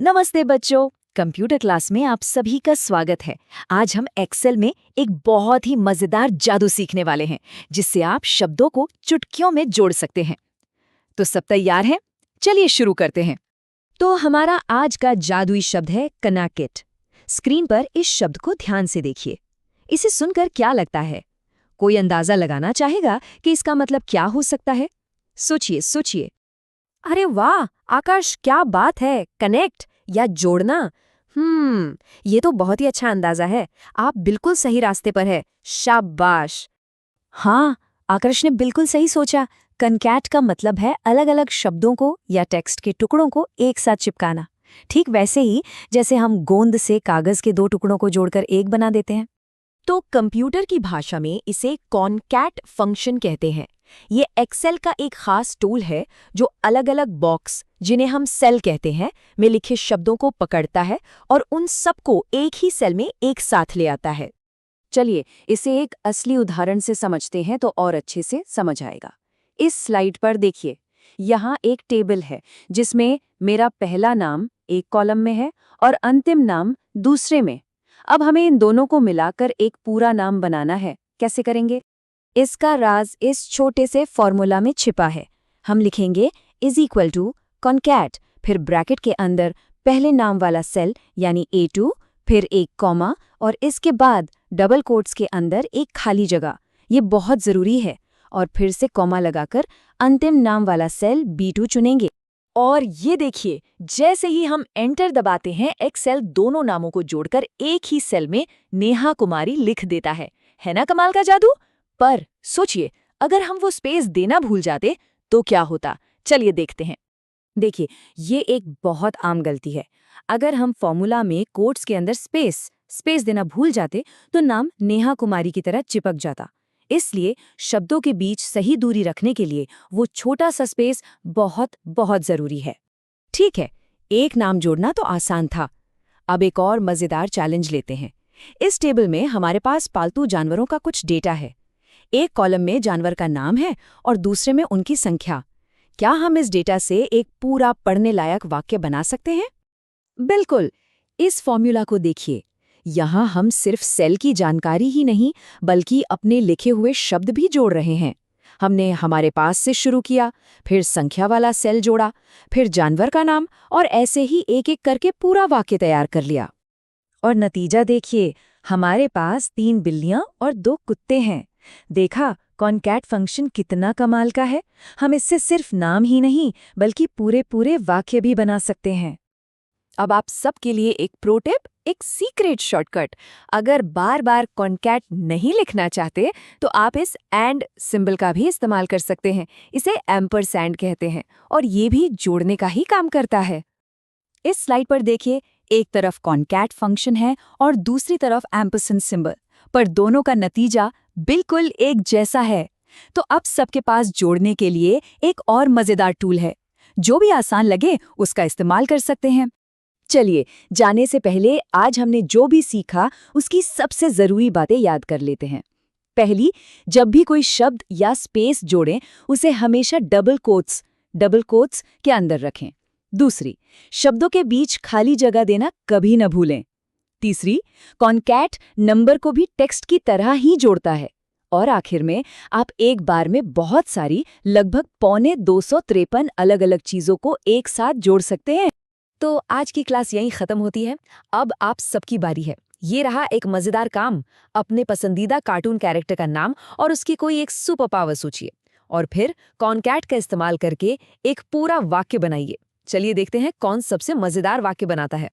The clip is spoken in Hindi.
नमस्ते बच्चों, कंप्यूटर क्लास में आप सभी का स्वागत है। आज हम एक्सेल में एक बहुत ही मजेदार जादू सीखने वाले हैं, जिससे आप शब्दों को चुटकियों में जोड़ सकते हैं। तो सब तैयार हैं? चलिए शुरू करते हैं। तो हमारा आज का जादुई शब्द है कनेक्ट। स्क्रीन पर इस शब्द को ध्यान से देखिए। इसे सुनकर क्या लगता है? कोई अंदाजा लगाना चाहेगा कि इसका मतलब क्या हो सकता है? सोचिए सोचिए। अरे वाह आकाश, क्या बात है! कनेक्ट या जोड़ना। ये तो बहुत ही अच्छा अंदाजा है। आप बिल्कुल सही रास्ते पर है। शाबाश। हाँ, आकर्ष ने बिल्कुल सही सोचा। कनकैट का मतलब है अलग अलग शब्दों को या टेक्स्ट के टुकड़ों को एक साथ चिपकाना। ठीक वैसे ही जैसे हम गोंद से कागज के दो टुकड़ों को जोड़कर एक बना देते हैं। तो कंप्यूटर की भाषा में इसे कॉनकैट फंक्शन कहते हैं। ये एक्सेल का एक खास टूल है जो अलग-अलग बॉक्स, जिन्हें हम सेल कहते हैं, में लिखे शब्दों को पकड़ता है और उन सबको एक ही सेल में एक साथ ले आता है। चलिए इसे एक असली उदाहरण से समझते हैं तो और अच्छे से समझ आएगा। इस स्लाइड पर देखिए, यहाँ एक टेबल है जिसमें मेरा पहला नाम एक कॉलम में है और अंतिम नाम दूसरे में। अब हमें इन दोनों को मिलाकर एक पूरा नाम बनाना है। कैसे करेंगे? इसका राज इस छोटे से फॉर्मूला में छिपा है। हम लिखेंगे =, कॉनकैट, फिर ब्रैकेट के अंदर पहले नाम वाला सेल यानी A2, फिर एक कॉमा और इसके बाद डबल कोट्स के अंदर एक खाली जगह। ये बहुत ज़रूरी है। और फिर से कॉमा लगाकर अंतिम नाम वाला सेल B2 चुनेंगे। और ये देखिए, जैसे ही हम एंटर दबाते हैं, एक्सेल दोनों नामों को जोड़कर एक ही सेल में नेहा कुमारी लिख देता है ना कमाल का जादू? पर सोचिए, अगर हम वो स्पेस देना भूल जाते तो क्या होता? चलिए देखते हैं। देखिए, ये एक बहुत आम गलती है। अगर हम फॉर्मूला में कोट्स के अंदर स्पेस देना भूल जाते तो नाम नेहा कुमारी की तरह चिपक जाता। इसलिए शब्दों के बीच सही दूरी रखने के लिए वो छोटा सा स्पेस बहुत बहुत जरूरी है। ठीक है, एक नाम जोड़ना तो आसान था। अब एक और मजेदार चैलेंज लेते हैं। इस टेबल में हमारे पास पालतू जानवरों का कुछ डेटा है। एक कॉलम में जानवर का नाम है और दूसरे में उनकी संख्या। क्या हम इस डेटा से एक पूरा पढ़ने लायक वाक्य बना सकते हैं? बिल्कुल। इस फॉर्मूला को देखिए। यहाँ हम सिर्फ सेल की जानकारी ही नहीं, बल्कि अपने लिखे हुए शब्द भी जोड़ रहे हैं। हमने हमारे पास से शुरू किया, फिर संख्या वाला सेल जोड़ा, फिर जानवर का नाम, और ऐसे ही एक-एक करके पूरा वाक्य तैयार कर लिया। और नतीजा देखिए, हमारे पास 3 बिल्लियां और 2 कुत्ते हैं। देखा, कॉनकैट फंक्शन कितना कमाल का है। हम इससे सिर्फ नाम ही नहीं, बल्कि पूरे वाक्य भी बना सकते हैं। अब आप सबके लिए एक प्रो टिप, एक सीक्रेट शॉर्टकट। अगर बार बार कॉनकैट नहीं लिखना चाहते तो आप इस एंड सिंबल का भी इस्तेमाल कर सकते हैं। इसे एम्परसैंड कहते हैं और ये भी जोड़ने का ही काम करता है। इस स्लाइड पर देखिए, एक तरफ कॉनकैट फंक्शन है और दूसरी तरफ एम्परसैंड सिंबल, पर दोनों का नतीजा बिल्कुल एक जैसा है। तो अब सबके पास जोड़ने के लिए एक और मजेदार टूल है। जो भी आसान लगे उसका इस्तेमाल कर सकते हैं। चलिए, जाने से पहले आज हमने जो भी सीखा उसकी सबसे जरूरी बातें याद कर लेते हैं। पहली, जब भी कोई शब्द या स्पेस जोड़ें, उसे हमेशा डबल कोट्स के अंदर रखें। दूसरी, शब्दों के बीच खाली जगह देना कभी न भूलें। तीसरी, कॉनकैट नंबर को भी टेक्स्ट की तरह ही जोड़ता है। और आखिर में, आप एक बार में बहुत सारी, लगभग 253 अलग अलग चीजों को एक साथ जोड़ सकते हैं। तो आज की क्लास यहीं खत्म होती है। अब आप सबकी बारी है। ये रहा एक मजेदार काम। अपने पसंदीदा कार्टून कैरेक्टर का नाम और उसकी कोई एक सुपर पावर सोचिए, और फिर कॉनकैट का इस्तेमाल करके एक पूरा वाक्य बनाइए। चलिए देखते हैं कौन सबसे मजेदार वाक्य बनाता है।